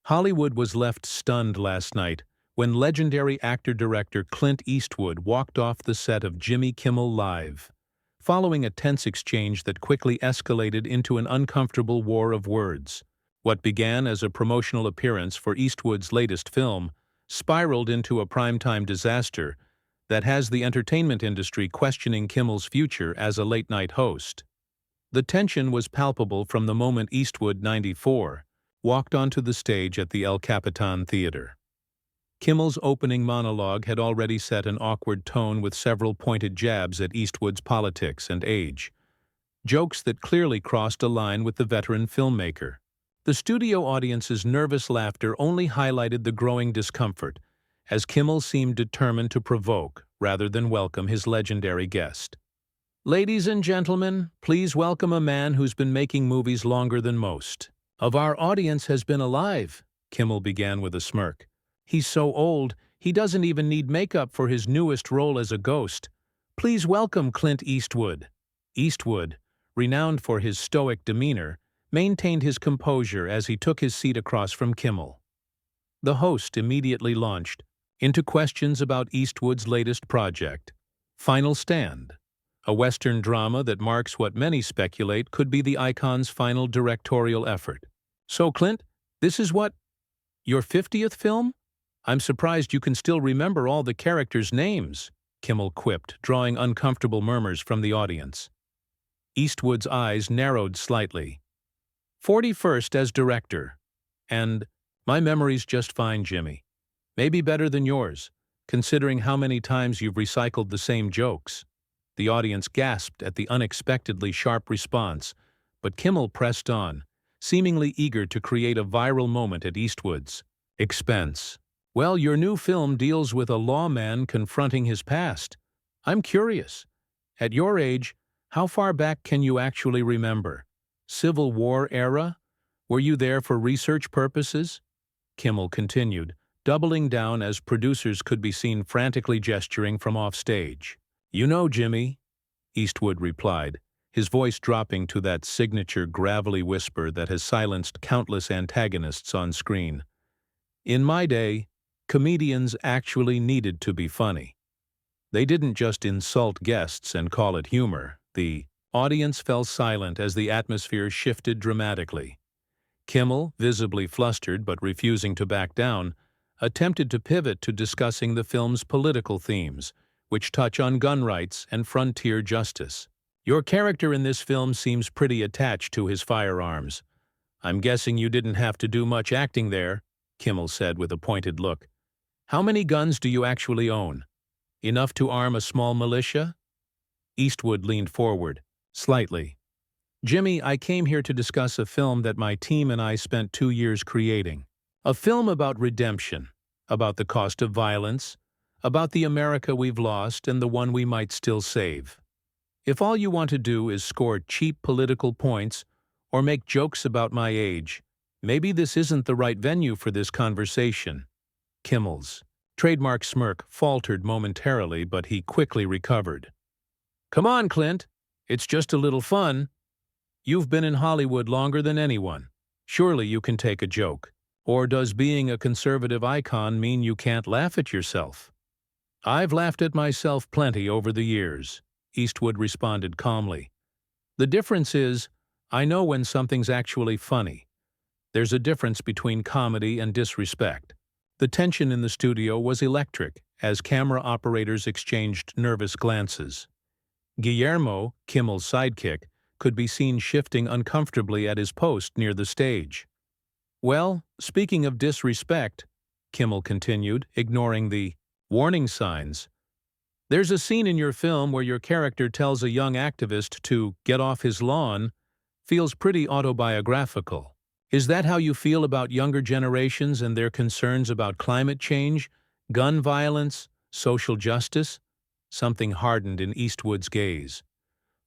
Hollywood was left stunned last night when legendary actor-director Clint Eastwood walked off the set of Jimmy Kimmel Live, following a tense exchange that quickly escalated into an uncomfortable war of words. What began as a promotional appearance for Eastwood's latest film spiraled into a primetime disaster that has the entertainment industry questioning Kimmel's future as a late-night host. The tension was palpable from the moment Eastwood, 94, walked onto the stage at the El Capitan Theater. Kimmel's opening monologue had already set an awkward tone with several pointed jabs at Eastwood's politics and age, jokes that clearly crossed a line with the veteran filmmaker. The studio audience's nervous laughter only highlighted the growing discomfort, as Kimmel seemed determined to provoke rather than welcome his legendary guest. "Ladies and gentlemen, please welcome a man who's been making movies longer than most of our audience has been alive," Kimmel began with a smirk. "He's so old, he doesn't even need makeup for his newest role as a ghost. Please welcome Clint Eastwood." Eastwood, renowned for his stoic demeanor, maintained his composure as he took his seat across from Kimmel. The host immediately launched into questions about Eastwood's latest project, Final Stand, a Western drama that marks what many speculate could be the icon's final directorial effort. "So, Clint, this is what? Your 50th film? I'm surprised you can still remember all the characters' names," Kimmel quipped, drawing uncomfortable murmurs from the audience. Eastwood's eyes narrowed slightly. 41st as director. And my memory's just fine, Jimmy. Maybe better than yours, considering how many times you've recycled the same jokes. The audience gasped at the unexpectedly sharp response, but Kimmel pressed on, seemingly eager to create a viral moment at Eastwood's expense. "Well, your new film deals with a lawman confronting his past. I'm curious. At your age, how far back can you actually remember? Civil War era? Were you there for research purposes?" Kimmel continued, doubling down as producers could be seen frantically gesturing from offstage. "You know, Jimmy," Eastwood replied, his voice dropping to that signature gravelly whisper that has silenced countless antagonists on screen. "In my day, comedians actually needed to be funny. They didn't just insult guests and call it humor." The audience fell silent as the atmosphere shifted dramatically. Kimmel, visibly flustered but refusing to back down, attempted to pivot to discussing the film's political themes, which touch on gun rights and frontier justice. "Your character in this film seems pretty attached to his firearms. I'm guessing you didn't have to do much acting there," Kimmel said with a pointed look. "How many guns do you actually own? Enough to arm a small militia?" Eastwood leaned forward, slightly. "Jimmy, I came here to discuss a film that my team and I spent 2 years creating. A film about redemption, about the cost of violence, about the America we've lost and the one we might still save. If all you want to do is score cheap political points or make jokes about my age, maybe this isn't the right venue for this conversation." Kimmel's trademark smirk faltered momentarily, but he quickly recovered. "Come on, Clint. It's just a little fun. You've been in Hollywood longer than anyone. Surely you can take a joke. Or does being a conservative icon mean you can't laugh at yourself?" "I've laughed at myself plenty over the years," Eastwood responded calmly. "The difference is, I know when something's actually funny. There's a difference between comedy and disrespect." The tension in the studio was electric as camera operators exchanged nervous glances. Guillermo, Kimmel's sidekick, could be seen shifting uncomfortably at his post near the stage. "Well, speaking of disrespect," Kimmel continued, ignoring the warning signs, "there's a scene in your film where your character tells a young activist to get off his lawn. Feels pretty autobiographical. Is that how you feel about younger generations and their concerns about climate change, gun violence, social justice?" Something hardened in Eastwood's gaze.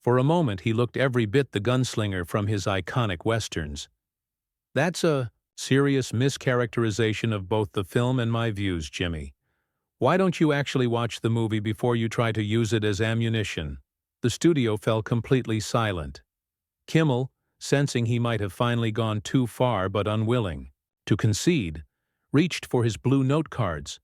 For a moment he looked every bit the gunslinger from his iconic westerns. "That's a serious mischaracterization of both the film and my views, Jimmy. Why don't you actually watch the movie before you try to use it as ammunition?" The studio fell completely silent. Kimmel, sensing he might have finally gone too far but unwilling to concede, reached for his blue note cards,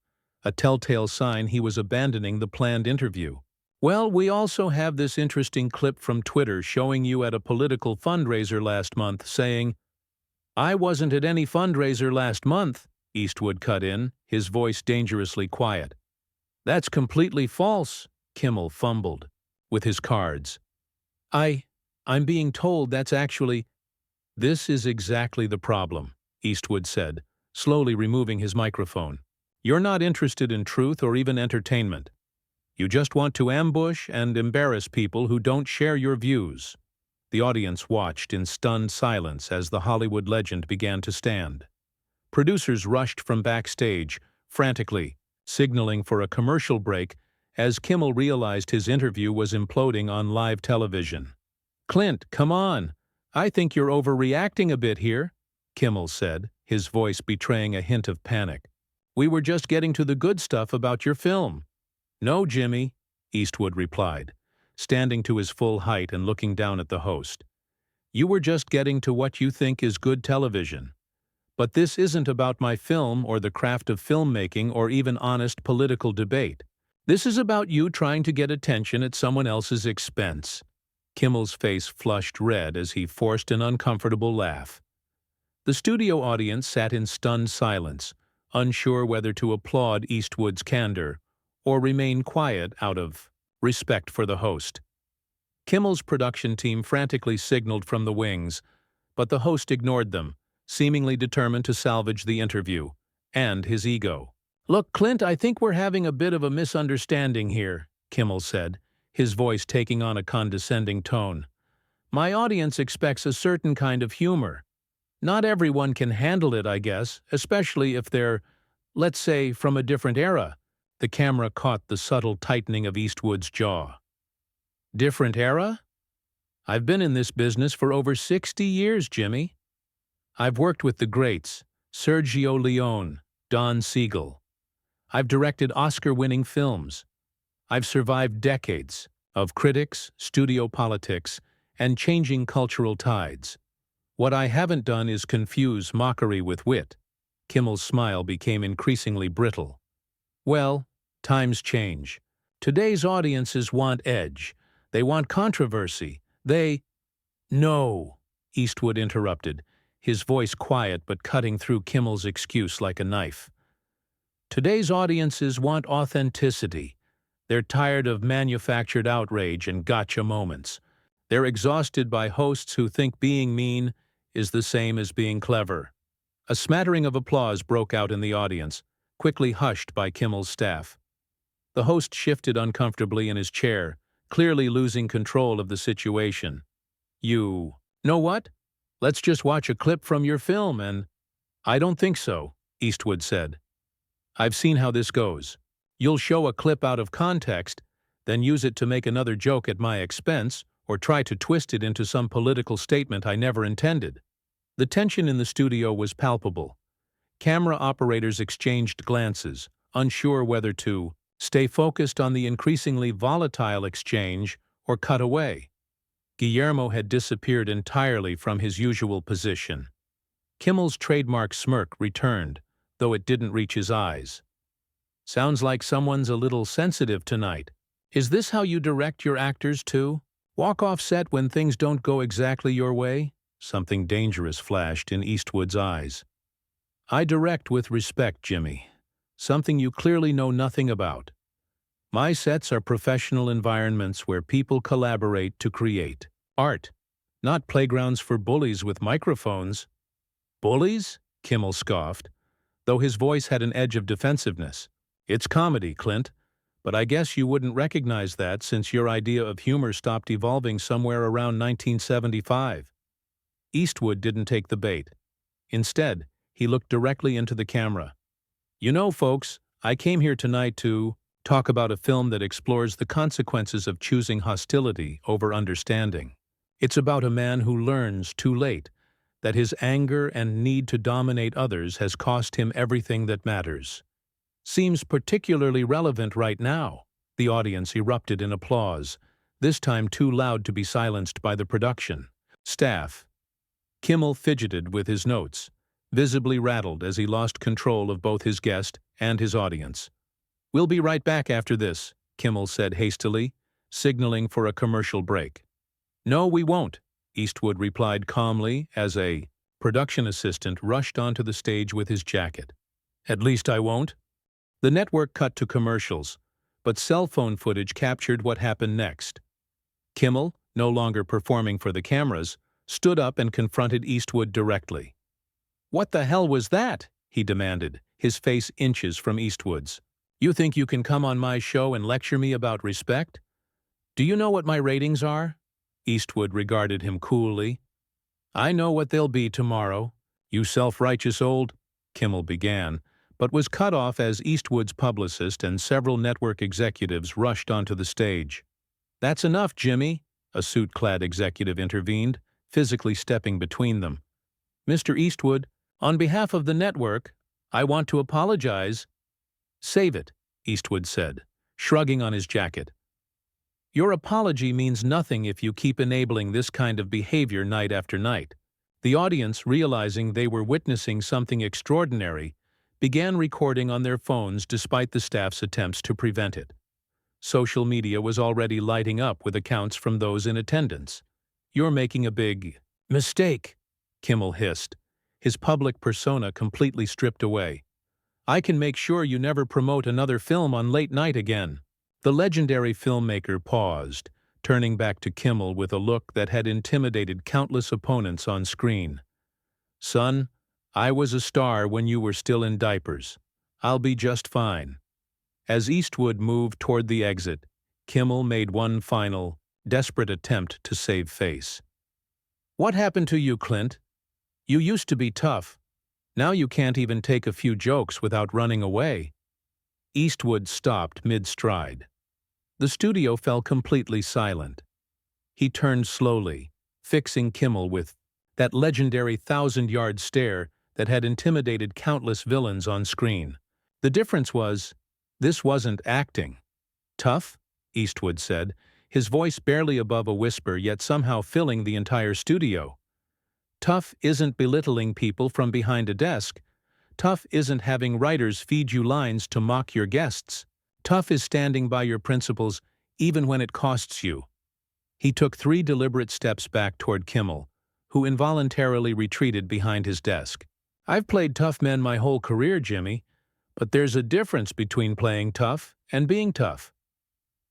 a telltale sign he was abandoning the planned interview. "Well, we also have this interesting clip from Twitter showing you at a political fundraiser last month saying, 'I wasn't at any fundraiser last month,'" Eastwood cut in, his voice dangerously quiet. "That's completely false," Kimmel fumbled with his cards. I'm being told that's actually—" "This is exactly the problem," Eastwood said, slowly removing his microphone. "You're not interested in truth or even entertainment. You just want to ambush and embarrass people who don't share your views." The audience watched in stunned silence as the Hollywood legend began to stand. Producers rushed from backstage, frantically, signaling for a commercial break as Kimmel realized his interview was imploding on live television. "Clint, come on. I think you're overreacting a bit here," Kimmel said, his voice betraying a hint of panic. "We were just getting to the good stuff about your film." "No, Jimmy," Eastwood replied, standing to his full height and looking down at the host. "You were just getting to what you think is good television. But this isn't about my film or the craft of filmmaking or even honest political debate. This is about you trying to get attention at someone else's expense." Kimmel's face flushed red as he forced an uncomfortable laugh. The studio audience sat in stunned silence, unsure whether to applaud Eastwood's candor or remain quiet out of respect for the host. Kimmel's production team frantically signaled from the wings, but the host ignored them, seemingly determined to salvage the interview and his ego. "Look, Clint, I think we're having a bit of a misunderstanding here," Kimmel said, his voice taking on a condescending tone. "My audience expects a certain kind of humor. Not everyone can handle it, I guess, especially if they're, let's say, from a different era." The camera caught the subtle tightening of Eastwood's jaw. "Different era? I've been in this business for over 60 years, Jimmy. I've worked with the greats, Sergio Leone, Don Siegel. I've directed Oscar-winning films. I've survived decades of critics, studio politics, and changing cultural tides. What I haven't done is confuse mockery with wit." Kimmel's smile became increasingly brittle. "Well, times change. Today's audiences want edge. They want controversy. They—" "No," Eastwood interrupted, his voice quiet but cutting through Kimmel's excuse like a knife. "Today's audiences want authenticity. They're tired of manufactured outrage and gotcha moments. They're exhausted by hosts who think being mean is the same as being clever." A smattering of applause broke out in the audience, quickly hushed by Kimmel's staff. The host shifted uncomfortably in his chair, clearly losing control of the situation. "You know what? Let's just watch a clip from your film and—" "I don't think so," Eastwood said. "I've seen how this goes. You'll show a clip out of context, then use it to make another joke at my expense, or try to twist it into some political statement I never intended." The tension in the studio was palpable. Camera operators exchanged glances, unsure whether to stay focused on the increasingly volatile exchange or cut away. Guillermo had disappeared entirely from his usual position. Kimmel's trademark smirk returned, though it didn't reach his eyes. "Sounds like someone's a little sensitive tonight. Is this how you direct your actors too? Walk off set when things don't go exactly your way?" Something dangerous flashed in Eastwood's eyes. "I direct with respect, Jimmy. Something you clearly know nothing about. My sets are professional environments where people collaborate to create art, not playgrounds for bullies with microphones." "Bullies?" Kimmel scoffed, though his voice had an edge of defensiveness. "It's comedy, Clint, but I guess you wouldn't recognize that since your idea of humor stopped evolving somewhere around 1975. Eastwood didn't take the bait. Instead, he looked directly into the camera. "You know, folks, I came here tonight to talk about a film that explores the consequences of choosing hostility over understanding. It's about a man who learns too late that his anger and need to dominate others has cost him everything that matters. Seems particularly relevant right now." The audience erupted in applause, this time too loud to be silenced by the production staff. Kimmel fidgeted with his notes, visibly rattled as he lost control of both his guest and his audience. "We'll be right back after this," Kimmel said hastily, signaling for a commercial break. "No, we won't," Eastwood replied calmly as a production assistant rushed onto the stage with his jacket. "At least I won't." The network cut to commercials, but cell phone footage captured what happened next. Kimmel, no longer performing for the cameras, stood up and confronted Eastwood directly. "What the hell was that?" he demanded, his face inches from Eastwood's. "You think you can come on my show and lecture me about respect? Do you know what my ratings are?" Eastwood regarded him coolly. "I know what they'll be tomorrow. You self-righteous old—" Kimmel began, but was cut off as Eastwood's publicist and several network executives rushed onto the stage. "That's enough, Jimmy," a suit-clad executive intervened, physically stepping between them. "Mr. Eastwood, on behalf of the network, I want to apologize." "Save it," Eastwood said, shrugging on his jacket. "Your apology means nothing if you keep enabling this kind of behavior night after night." The audience, realizing they were witnessing something extraordinary, began recording on their phones despite the staff's attempts to prevent it. Social media was already lighting up with accounts from those in attendance. "You're making a big mistake," Kimmel hissed, his public persona completely stripped away. "I can make sure you never promote another film on late night again." The legendary filmmaker paused, turning back to Kimmel with a look that had intimidated countless opponents on screen. "Son, I was a star when you were still in diapers. I'll be just fine." As Eastwood moved toward the exit, Kimmel made one final, desperate attempt to save face. "What happened to you, Clint? You used to be tough. Now you can't even take a few jokes without running away." Eastwood stopped mid-stride. The studio fell completely silent. He turned slowly, fixing Kimmel with that legendary 1,000-yard stare that had intimidated countless villains on screen. The difference was, this wasn't acting. "Tough?" Eastwood said, his voice barely above a whisper yet somehow filling the entire studio. "Tough isn't belittling people from behind a desk. Tough isn't having writers feed you lines to mock your guests. Tough is standing by your principles even when it costs you." He took 3 deliberate steps back toward Kimmel, who involuntarily retreated behind his desk. "I've played tough men my whole career, Jimmy, but there's a difference between playing tough and being tough.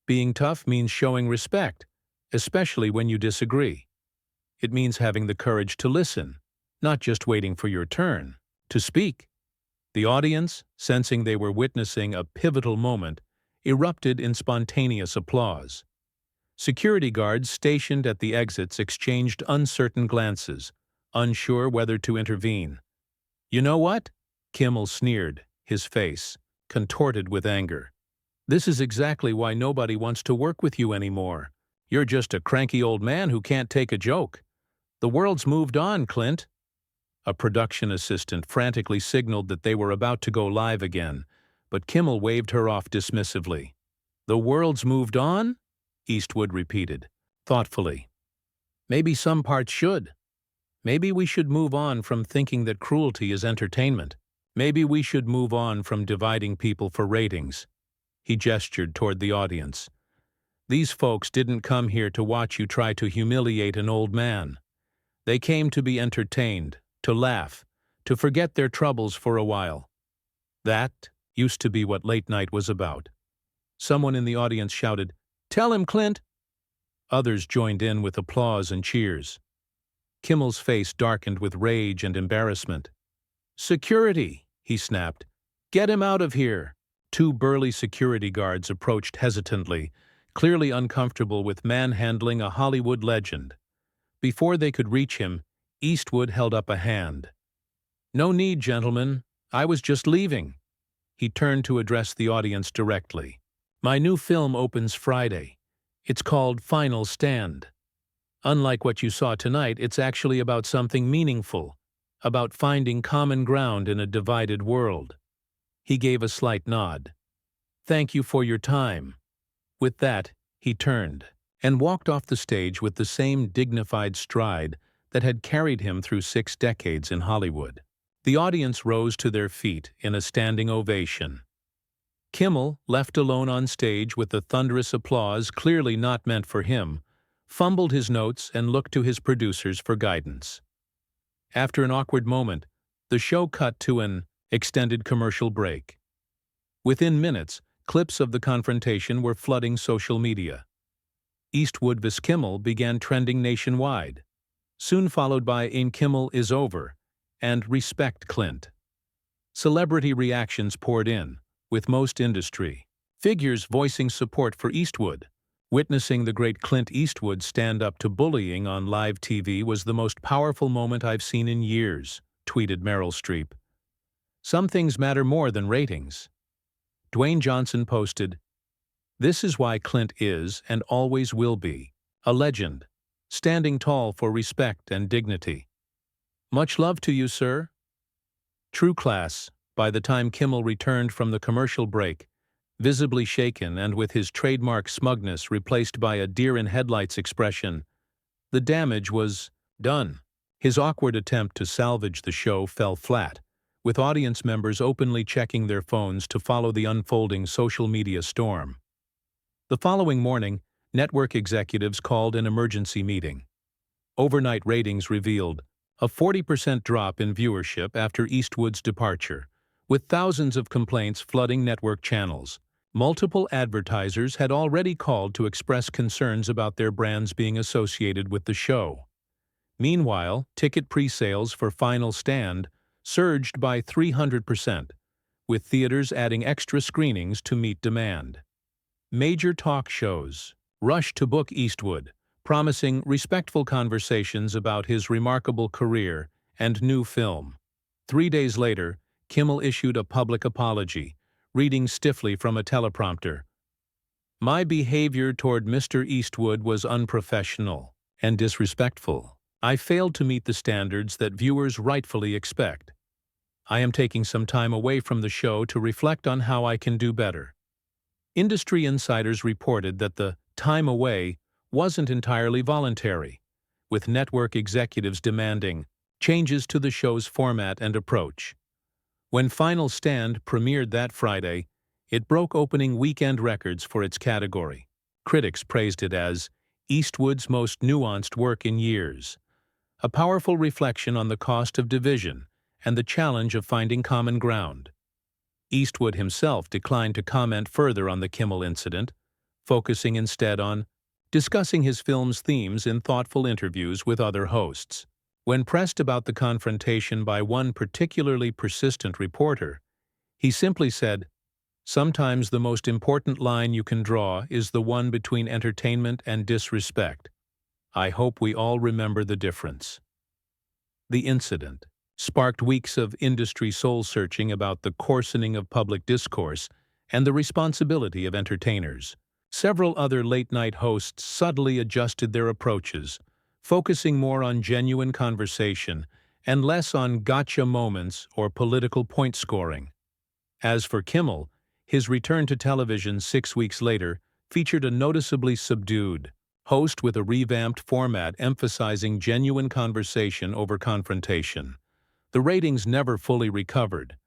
Being tough means showing respect, especially when you disagree. It means having the courage to listen, not just waiting for your turn to speak." The audience, sensing they were witnessing a pivotal moment, erupted in spontaneous applause. Security guards stationed at the exits exchanged uncertain glances, unsure whether to intervene. "You know what?" Kimmel sneered, his face contorted with anger. "This is exactly why nobody wants to work with you anymore. You're just a cranky old man who can't take a joke. The world's moved on, Clint." A production assistant frantically signaled that they were about to go live again, but Kimmel waved her off dismissively. "The world's moved on?" Eastwood repeated, thoughtfully. "Maybe some parts should. Maybe we should move on from thinking that cruelty is entertainment. Maybe we should move on from dividing people for ratings." He gestured toward the audience. "These folks didn't come here to watch you try to humiliate an old man. They came to be entertained, to laugh, to forget their troubles for a while. That used to be what late night was about." Someone in the audience shouted, "Tell him, Clint!" Others joined in with applause and cheers. Kimmel's face darkened with rage and embarrassment. "Security!" he snapped. "Get him out of here!" 2 burly security guards approached hesitantly, clearly uncomfortable with manhandling a Hollywood legend. Before they could reach him, Eastwood held up a hand. "No need, gentlemen. I was just leaving." He turned to address the audience directly. "My new film opens Friday. It's called Final Stand. Unlike what you saw tonight, it's actually about something meaningful, about finding common ground in a divided world." He gave a slight nod. "Thank you for your time." With that, he turned and walked off the stage with the same dignified stride that had carried him through 6 decades in Hollywood. The audience rose to their feet in a standing ovation. Kimmel, left alone on stage with the thunderous applause clearly not meant for him, fumbled his notes and looked to his producers for guidance. After an awkward moment, the show cut to an extended commercial break. Within minutes, clips of the confrontation were flooding social media. Eastwood vs. Kimmel began trending nationwide, soon followed by "In Kimmel is over" and "Respect Clint." Celebrity reactions poured in, with most industry figures voicing support for Eastwood. Witnessing the great Clint Eastwood stand up to bullying on live TV was the most powerful moment I've seen in years, tweeted Meryl Streep. Some things matter more than ratings. Dwayne Johnson posted, "This is why Clint is, and always will be, a legend, standing tall for respect and dignity. Much love to you, sir." True class. By the time Kimmel returned from the commercial break, visibly shaken and with his trademark smugness replaced by a deer-in-headlights expression, the damage was done. His awkward attempt to salvage the show fell flat, with audience members openly checking their phones to follow the unfolding social media storm. The following morning, network executives called an emergency meeting. Overnight ratings revealed a 40% drop in viewership after Eastwood's departure, with thousands of complaints flooding network channels. Multiple advertisers had already called to express concerns about their brands being associated with the show. Meanwhile, ticket pre-sales for Final Stand surged by 300%, with theaters adding extra screenings to meet demand. Major talk shows rushed to book Eastwood, promising respectful conversations about his remarkable career and new film. 3 days later, Kimmel issued a public apology, reading stiffly from a teleprompter. "My behavior toward Mr. Eastwood was unprofessional and disrespectful. I failed to meet the standards that viewers rightfully expect. I am taking some time away from the show to reflect on how I can do better." Industry insiders reported that the time away wasn't entirely voluntary, with network executives demanding changes to the show's format and approach. When Final Stand premiered that Friday, it broke opening weekend records for its category. Critics praised it as Eastwood's most nuanced work in years, a powerful reflection on the cost of division and the challenge of finding common ground. Eastwood himself declined to comment further on the Kimmel incident, focusing instead on discussing his film's themes in thoughtful interviews with other hosts. When pressed about the confrontation by one particularly persistent reporter, he simply said, "Sometimes the most important line you can draw is the one between entertainment and disrespect. I hope we all remember the difference." The incident sparked weeks of industry soul-searching about the coarsening of public discourse and the responsibility of entertainers. Several other late-night hosts subtly adjusted their approaches, focusing more on genuine conversation and less on gotcha moments or political point-scoring. As for Kimmel, his return to television 6 weeks later featured a noticeably subdued host with a revamped format emphasizing genuine conversation over confrontation. The ratings never fully recovered,